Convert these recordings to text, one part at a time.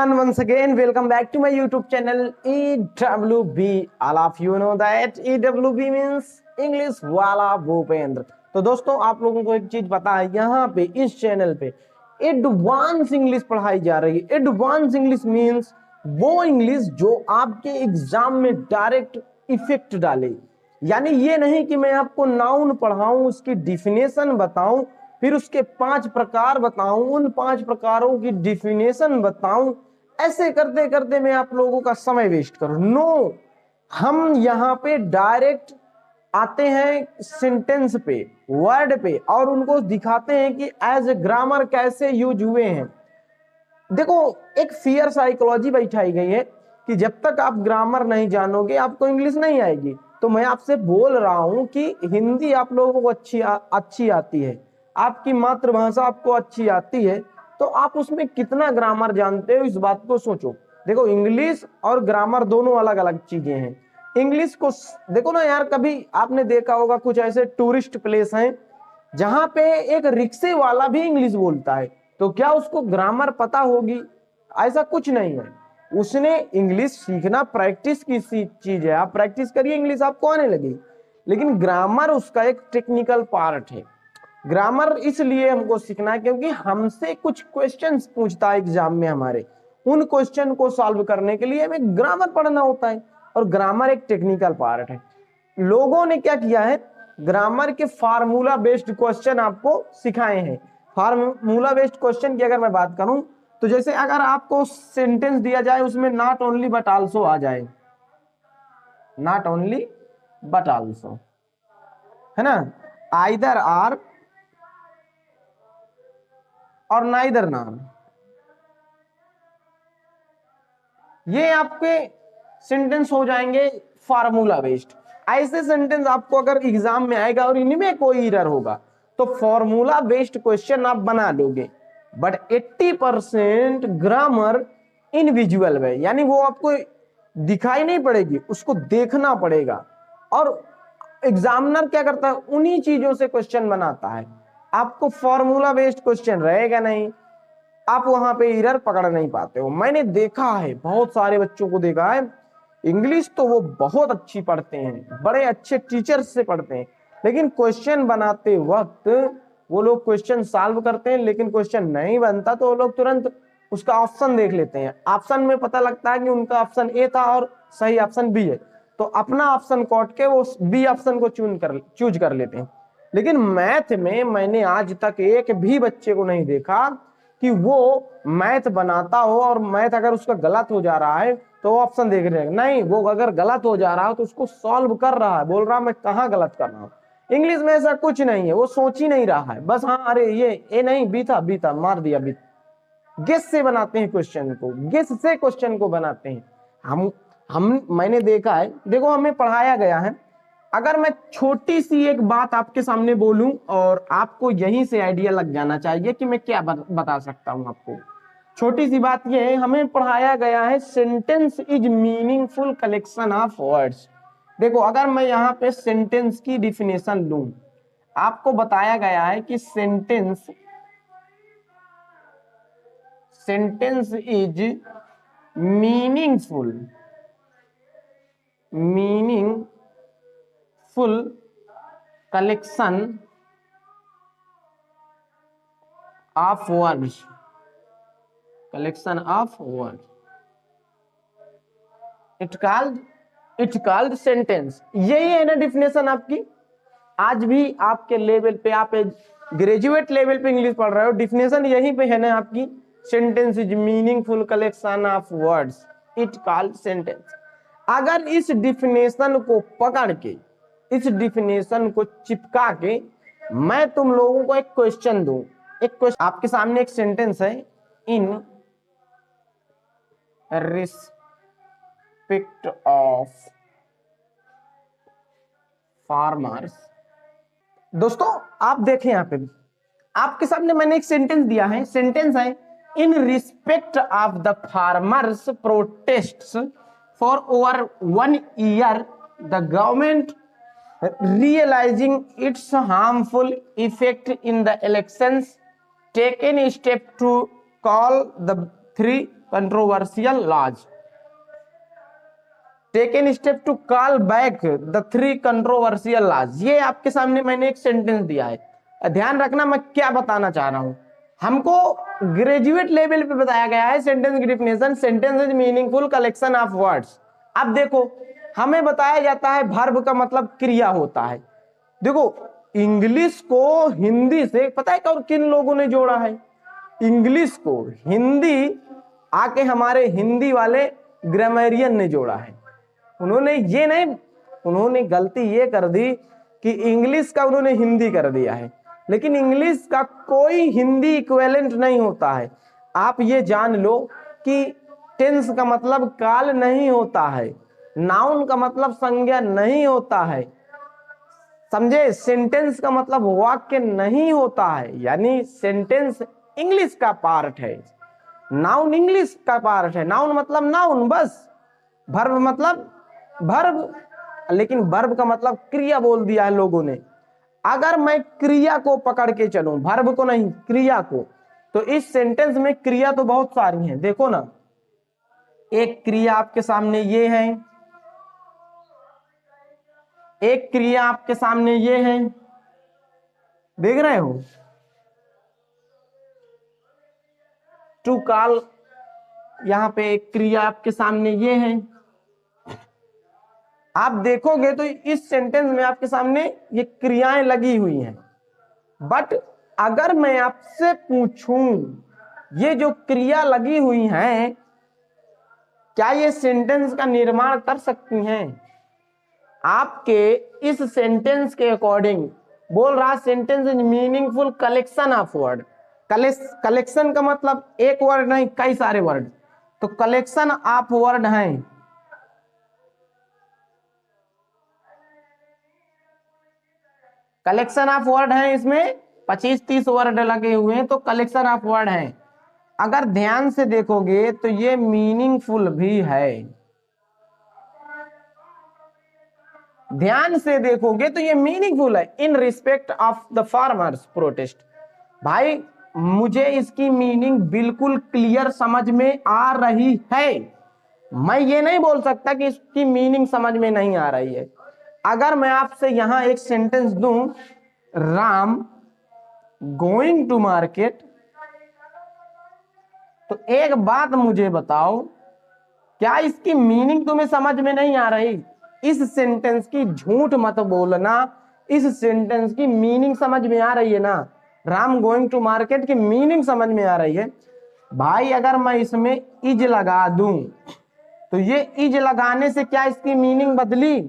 everyone, once again welcome back to my YouTube channel EWB. All of you know that EWB means English वाला भूपेंद्र। तो दोस्तों आप लोगों को एक चीज पता है, यहाँ पे इस चैनल पे एडवांस इंग्लिश पढ़ाई जा रही है। एडवांस इंग्लिश मींस वो इंग्लिश जो आपके एग्जाम में डायरेक्ट इफेक्ट डाले। यानी ये नहीं कि मैं आपको नाउन पढ़ाऊं, उसकी डिफिनेशन बताऊं, फिर उसके 5 प्रकार बताऊं, उन 5 प्रकारों की डिफिनेशन बताऊं, ऐसे करते करते मैं आप लोगों का समय वेस्ट करूं। नो, हम यहाँ पे डायरेक्ट आते हैं सेंटेंस पे, वर्ड पे, और उनको दिखाते हैं कि एज ए ग्रामर कैसे यूज हुए हैं। देखो, एक फियर साइकोलॉजी बैठाई गई है कि जब तक आप ग्रामर नहीं जानोगे आपको इंग्लिश नहीं आएगी। तो मैं आपसे बोल रहा हूं कि हिंदी आप लोगों को अच्छी आती है, आपकी मातृभाषा आपको अच्छी आती है, तो आप उसमें कितना ग्रामर जानते हो, इस बात को सोचो। देखो, इंग्लिश और ग्रामर दोनों अलग अलग चीजें हैं। इंग्लिश को देखो ना यार, कभी आपने देखा होगा कुछ ऐसे टूरिस्ट प्लेस हैं जहां पे एक रिक्शे वाला भी इंग्लिश बोलता है, तो क्या उसको ग्रामर पता होगी? ऐसा कुछ नहीं है। उसने इंग्लिश सीखना प्रैक्टिस की चीज है, आप प्रैक्टिस करिए, इंग्लिश आपको आने लगेगी। लेकिन ग्रामर उसका एक टेक्निकल पार्ट है। ग्रामर इसलिए हमको सीखना है क्योंकि हमसे कुछ क्वेश्चंस पूछता है एग्जाम में हमारे, उन क्वेश्चन को सॉल्व करने के लिए हमें ग्रामर पढ़ना होता है, और ग्रामर एक टेक्निकल पार्ट है। लोगों ने क्या किया है, ग्रामर के फार्मूला बेस्ड क्वेश्चन आपको सिखाए हैं। फार्मूला बेस्ड क्वेश्चन की अगर मैं बात करूं तो जैसे अगर आपको सेंटेंस दिया जाए उसमें नॉट ओनली बट आल्सो आ जाए, नॉट ओनली बट आल्सो, है ना, आइदर आर और नाइदर नॉर, ये आपके सेंटेंस हो जाएंगे फार्मूला बेस्ड। ऐसे सेंटेंस आपको अगर एग्जाम में आएगा और इनमें कोई एरर होगा तो फार्मूला बेस्ड क्वेश्चन आप बना लोगे, बट 80% ग्रामर इनविजुअल है, यानी वो आपको दिखाई नहीं पड़ेगी, उसको देखना पड़ेगा। और एग्जामिनर क्या करता है, उन्हीं चीजों से क्वेश्चन बनाता है। आपको फार्मूला बेस्ड क्वेश्चन रहेगा नहीं, आप वहां पे एरर पकड़ नहीं पाते हो। मैंने देखा है, बहुत सारे बच्चों को देखा है, इंग्लिश तो वो बहुत अच्छी पढ़ते हैं, बड़े अच्छे टीचर से पढ़ते हैं, लेकिन क्वेश्चन बनाते वक्त वो लोग क्वेश्चन सॉल्व करते हैं, लेकिन क्वेश्चन नहीं बनता तो वो लोग तुरंत उसका ऑप्शन देख लेते हैं। ऑप्शन में पता लगता है कि उनका ऑप्शन ए था और सही ऑप्शन बी है, तो अपना ऑप्शन काट के वो बी ऑप्शन को चूज कर लेते हैं। लेकिन मैथ में मैंने आज तक एक भी बच्चे को नहीं देखा कि वो मैथ बनाता हो और मैथ अगर उसका गलत हो जा रहा है तो वो ऑप्शन देख रहे हैं, नहीं, वो अगर गलत हो जा रहा है तो उसको सॉल्व कर रहा है, बोल रहा मैं कहाँ गलत कर रहा हूँ। इंग्लिश में ऐसा कुछ नहीं है, वो सोच ही नहीं रहा है, बस हाँ अरे ये ए नहीं बी था, बी था, मार दिया बी। गेस से बनाते हैं क्वेश्चन को, गेस से क्वेश्चन को बनाते हैं। हम मैंने देखा है, देखो हमें पढ़ाया गया है। अगर मैं छोटी सी एक बात आपके सामने बोलूं और आपको यहीं से आइडिया लग जाना चाहिए कि मैं क्या बता सकता हूं आपको। छोटी सी बात यह है, हमें पढ़ाया गया है sentence is meaningful collection of words. देखो, अगर मैं यहाँ पे सेंटेंस की डिफिनेशन लूं, आपको बताया गया है कि sentence is meaningful collection of words, it called sentence। यही है ना डिफिनेशन आपकी। आज भी आपके लेवल पे, आप ग्रेजुएट लेवल पे इंग्लिश पढ़ रहे हो, डिफिनेशन यहीं पे है ना आपकी, sentence is meaningful collection of words, it called sentence. अगर इस डिफिनेशन को पकड़ के, इस डिफिनेशन को चिपका के मैं तुम लोगों को एक क्वेश्चन दूं, एक क्वेश्चन आपके सामने, एक सेंटेंस है, इन रिस्पेक्ट ऑफ फार्मर्स। दोस्तों आप देखें, यहाँ पे आपके सामने मैंने एक सेंटेंस दिया है, सेंटेंस है in respect of the farmers protests for over 1 year the government realizing its harmful effect in the elections taken a step to call the 3 controversial laws, taken step to call back the 3 controversial laws. ये आपके सामने मैंने एक sentence दिया है, ध्यान रखना मैं क्या बताना चाह रहा हूं। हमको ग्रेजुएट लेवल पे बताया गया है सेंटेंस की definition, sentence is meaningful collection of words. अब देखो हमें बताया जाता है वर्ब का मतलब क्रिया होता है। देखो इंग्लिश को हिंदी से पता है और किन लोगों ने जोड़ा है, इंग्लिश को हिंदी आके हमारे हिंदी वाले ग्रामरियन ने जोड़ा है। उन्होंने ये नहीं, उन्होंने गलती ये कर दी कि इंग्लिश का उन्होंने हिंदी कर दिया है, लेकिन इंग्लिश का कोई हिंदी इक्विवेलेंट नहीं होता है। आप ये जान लो कि टेंस का मतलब काल नहीं होता है, नाउन का मतलब संज्ञा नहीं होता है, समझे, सेंटेंस का मतलब वाक्य नहीं होता है। यानी सेंटेंस इंग्लिश का पार्ट है, नाउन इंग्लिश का पार्ट है। नाउन मतलब नाउन बस, वर्ब मतलब वर्ब, लेकिन वर्ब का मतलब क्रिया बोल दिया है लोगों ने। अगर मैं क्रिया को पकड़ के चलूं, वर्ब को नहीं क्रिया को, तो इस सेंटेंस में क्रिया तो बहुत सारी हैं। देखो ना, एक क्रिया आपके सामने ये है, एक क्रिया आपके सामने ये है, देख रहे हो, टू कॉल, यहां पे एक क्रिया आपके सामने ये है। आप देखोगे तो इस सेंटेंस में आपके सामने ये क्रियाएं लगी हुई हैं, बट अगर मैं आपसे पूछूं ये जो क्रिया लगी हुई हैं क्या ये सेंटेंस का निर्माण कर सकती हैं? आपके इस सेंटेंस के अकॉर्डिंग बोल रहा sentence is meaningful collection of word. Collection का मतलब एक वर्ड नहीं, कई सारे वर्ड, तो कलेक्शन ऑफ वर्ड हैं। कलेक्शन ऑफ वर्ड है, इसमें 25-30 वर्ड लगे हुए हैं, तो कलेक्शन ऑफ वर्ड है। अगर ध्यान से देखोगे तो ये मीनिंगफुल भी है, ध्यान से देखोगे तो ये मीनिंगफुल है। In respect of the farmers protest, भाई मुझे इसकी मीनिंग बिल्कुल क्लियर समझ में आ रही है, मैं ये नहीं बोल सकता कि इसकी मीनिंग समझ में नहीं आ रही है। अगर मैं आपसे यहां एक सेंटेंस दूं, राम गोइंग टू मार्केट, तो एक बात मुझे बताओ, क्या इसकी मीनिंग तुम्हें समझ में नहीं आ रही? इस सेंटेंस की झूठ मत बोलना, इस सेंटेंस की मीनिंग समझ में आ रही है ना? राम गोइंग टू मार्केट की मीनिंग समझ में आ रही है भाई। अगर मैं इसमें इज लगा दूं तो ये इज लगाने से क्या इसकी मीनिंग बदली?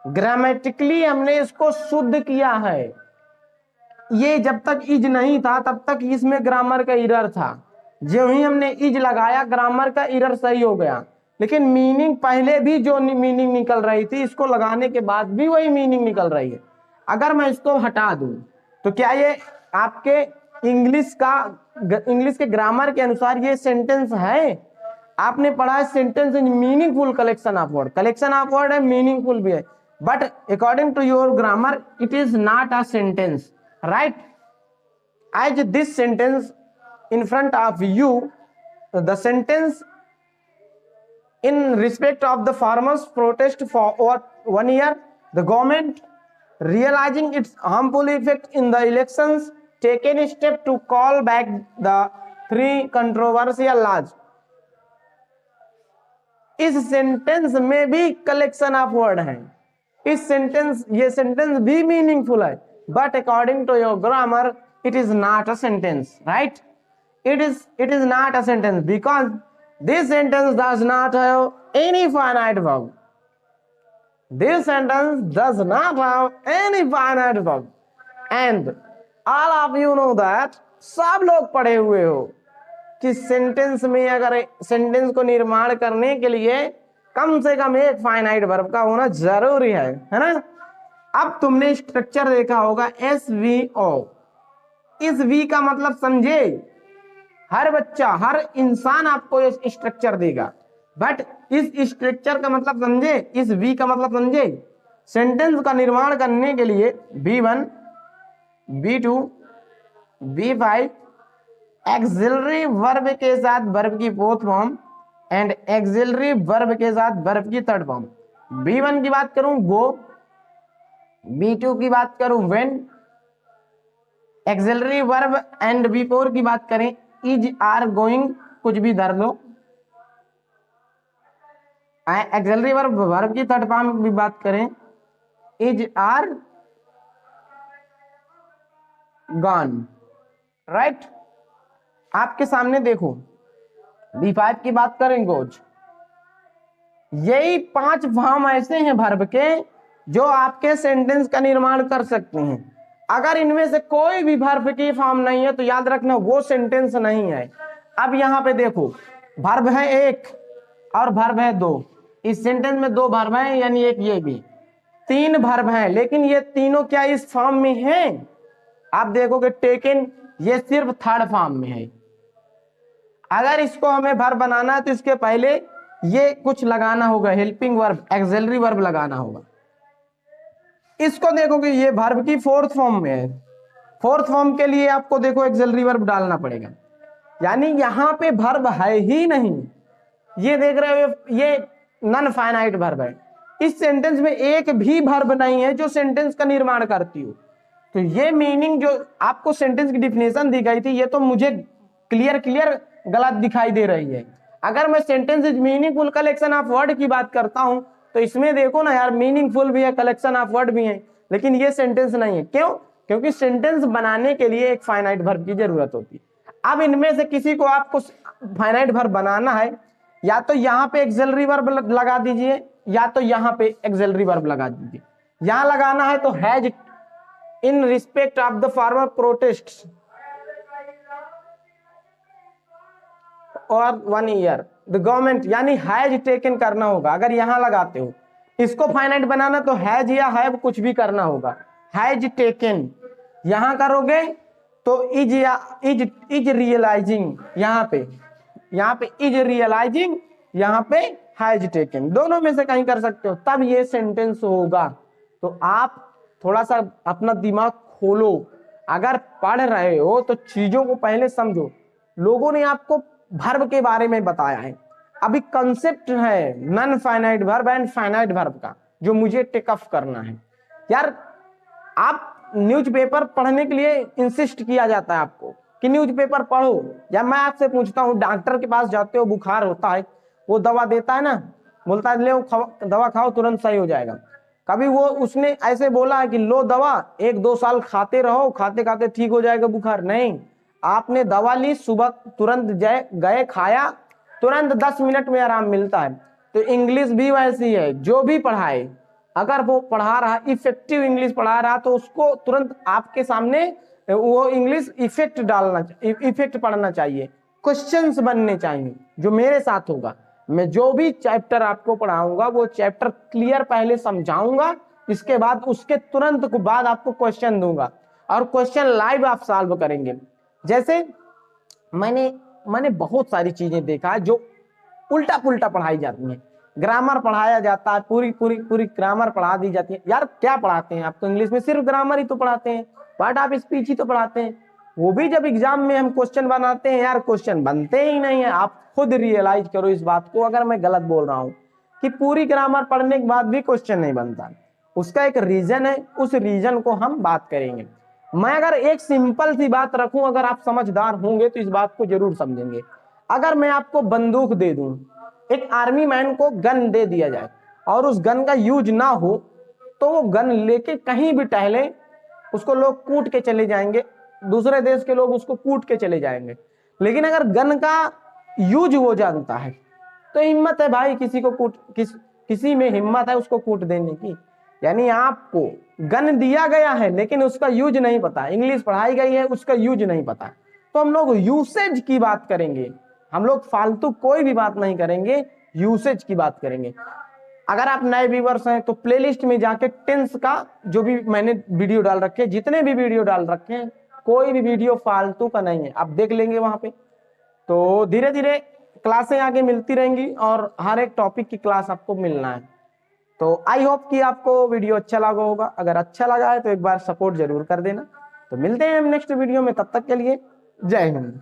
ग्रामेटिकली हमने इसको शुद्ध किया है। ये जब तक इज नहीं था तब तक इसमें ग्रामर का एरर था, जो ही हमने इज लगाया ग्रामर का एरर सही हो गया, लेकिन मीनिंग पहले भी जो मीनिंग निकल रही थी इसको लगाने के बाद भी वही मीनिंग निकल रही है। अगर मैं इसको हटा दूं तो क्या ये आपके इंग्लिश के ग्रामर के अनुसार ये सेंटेंस है? आपने पढ़ा है sentence is meaningful collection of word, collection of word है, मीनिंगफुल भी है, but according to your grammar it is not a sentence, right? As this sentence in front of you, the sentence in respect of the farmers protest for over 1 year, the government realizing its harmful effect in the elections taken a step to call back the 3 controversial laws। इस sentence में भी collection of word है, इस sentence, ये sentence भी meaningful है, but according to your grammar it is not a sentence, right? It is not a sentence because this sentence does not have any finite verb. This sentence does not have any finite verb. And all of you know that, सब लोग पढ़े हुए हो कि sentence में अगर sentence को निर्माण करने के लिए कम से कम एक फाइनाइट वर्ब का होना जरूरी है ना? अब तुमने स्ट्रक्चर देखा होगा SVO, इस V का मतलब समझे? हर बच्चा, हर इंसान आपको इस स्ट्रक्चर देगा, बट इस स्ट्रक्चर का मतलब समझे? इस वी का मतलब समझे? सेंटेंस का निर्माण करने के लिए V1, V2, V5 axillary verb के साथ वर्ब की fourth form and axillary verb के साथ वर्ब की थर्ड फॉर्म। B1 की बात करूं गो, B2 की बात करूं when, axillary verb and B4 की बात करें इज आर गोइंग, कुछ भी धर लो। एक्सिलरी वर्ब वर्ब की थर्ड फॉर्म की बात करें इज आर गॉन, राइट। आपके सामने देखो B5 की बात करें गोज। यही 5 फॉर्म ऐसे हैं वर्ब के जो आपके सेंटेंस का निर्माण कर सकते हैं। अगर इनमें से कोई भी वर्ब की फॉर्म नहीं है तो याद रखना वो सेंटेंस नहीं है। अब यहां पे देखो वर्ब है 1 और वर्ब है 2, इस सेंटेंस में 2 वर्ब हैं, यानी एक ये भी 3 वर्ब हैं, लेकिन ये तीनों क्या इस फॉर्म में हैं? आप देखोगे टेकन ये सिर्फ थर्ड फॉर्म में है। अगर इसको हमें वर्ब बनाना है तो इसके पहले ये कुछ लगाना होगा, हेल्पिंग वर्ब, एक्सिलरी वर्ब लगाना होगा। इसको देखोगे ये वर्ब की फोर्थ फॉर्म में है, फोर्थ फॉर्म के लिए आपको देखो एक्सिलरी वर्ब डालना पड़ेगा, यानी यहां पे वर्ब है ही नहीं। ये देख रहे हो ये नॉन फाइनाइट वर्ब है। इस सेंटेंस में एक भी वर्ब नहीं है जो सेंटेंस का निर्माण करती हो। तो ये मीनिंग जो आपको सेंटेंस की डिफिनेशन दी गई थी ये तो मुझे क्लियर गलत दिखाई दे रही है। अगर मैं sentence is meaningful collection of word की बात करता हूं तो इसमें देखो ना यार मीनिंगफुल भी है, कलेक्शन ऑफ वर्ड भी है, लेकिन ये सेंटेंस नहीं है। क्यों? क्योंकि सेंटेंस बनाने के लिए एक फाइनाइट वर्ब की जरूरत होती है। अब इनमें से किसी को आपको फाइनाइट वर्ब बनाना है, या तो यहाँ पे एक्सिलरी वर्ब लगा दीजिए या तो यहाँ पे एक्सिलरी वर्ब लगा दीजिए। यहां लगाना है तो has in respect of the farmer protest और 1 ईयर द गवर्नमेंट, यानी हैज टेकन करना होगा। अगर यहां लगाते हो इसको फाइनाइट बनाना तो हैज या हैव कुछ भी करना होगा। हैज टेकन यहां करोगे तो इज या इज रियलाइजिंग, यहाँ पे इज रियलाइजिंग, यहाँ पे हैज टेकन, दोनों में से कहीं कर सकते हो तब ये सेंटेंस होगा। तो आप थोड़ा सा अपना दिमाग खोलो, अगर पढ़ रहे हो तो चीजों को पहले समझो। लोगों ने आपको वर्ब के बारे में बताया है, अभी कंसेप्ट है non finite verb and finite verb का जो मुझे टेकअप करना है। यार आप न्यूज़पेपर पढ़ने के लिए इंसिस्ट किया जाता है आपको कि न्यूज़पेपर पढ़ो, या मैं आपसे पूछता हूँ डॉक्टर के पास जाते हो, बुखार होता है, वो दवा देता है ना, बोलता है ले दवा खाओ तुरंत सही हो जाएगा। कभी वो उसने ऐसे बोला है कि लो दवा 1-2 साल खाते रहो, खाते खाते ठीक हो जाएगा बुखार? नहीं, आपने दवा ली, सुबह तुरंत गए खाया, तुरंत 10 मिनट में आराम मिलता है। तो इंग्लिश भी वैसी है, जो भी पढ़ाए अगर वो पढ़ा रहा इफेक्टिव इंग्लिश पढ़ा रहा तो उसको तुरंत आपके सामने वो इंग्लिश इफेक्ट पढ़ना चाहिए, क्वेश्चंस बनने चाहिए। जो मेरे साथ होगा, मैं जो भी चैप्टर आपको पढ़ाऊंगा वो चैप्टर क्लियर पहले समझाऊंगा, इसके बाद उसके तुरंत बाद आपको क्वेश्चन दूंगा और क्वेश्चन लाइव आप सॉल्व करेंगे। जैसे मैंने बहुत सारी चीजें देखा है जो उल्टा पुल्टा पढ़ाई जाती है। ग्रामर पढ़ाया जाता है, पूरी ग्रामर पढ़ा दी जाती है। यार क्या पढ़ाते हैं आपको इंग्लिश में? सिर्फ ग्रामर ही तो पढ़ाते हैं, पार्ट ऑफ स्पीच ही तो पढ़ाते हैं। वो भी जब एग्जाम में हम क्वेश्चन बनाते हैं यार क्वेश्चन बनते ही नहीं है। आप खुद रियलाइज करो इस बात को, अगर मैं गलत बोल रहा हूँ कि पूरी ग्रामर पढ़ने के बाद भी क्वेश्चन नहीं बनता, उसका एक रीजन है, उस रीजन को हम बात करेंगे। मैं अगर एक सिंपल सी बात रखूं, अगर आप समझदार होंगे तो इस बात को जरूर समझेंगे। अगर मैं आपको बंदूक दे दूं, एक आर्मी मैन को गन दे दिया जाए और उस गन का यूज ना हो तो वो गन लेके कहीं भी टहले उसको लोग कूट के चले जाएंगे, दूसरे देश के लोग उसको कूट के चले जाएंगे। लेकिन अगर गन का यूज वो जानता है तो हिम्मत है भाई, किसी में हिम्मत है उसको कूट देने की। यानी आपको गन दिया गया है लेकिन उसका यूज नहीं पता, इंग्लिश पढ़ाई गई है उसका यूज नहीं पता। तो हम लोग यूसेज की बात करेंगे, हम लोग फालतू कोई भी बात नहीं करेंगे, यूसेज की बात करेंगे। अगर आप नए व्यूअर्स हैं तो प्लेलिस्ट में जाके टेंस का जो भी मैंने वीडियो डाल रखे हैं, जितने भी वीडियो डाल रखे हैं, कोई भी वीडियो फालतू का नहीं है, आप देख लेंगे वहां पे। तो धीरे धीरे क्लासें आगे मिलती रहेंगी और हर एक टॉपिक की क्लास आपको मिलना है। तो आई होप कि आपको वीडियो अच्छा लगा होगा। अगर अच्छा लगा है तो एक बार सपोर्ट जरूर कर देना। तो मिलते हैं हम नेक्स्ट वीडियो में, तब तक के लिए जय हिंद।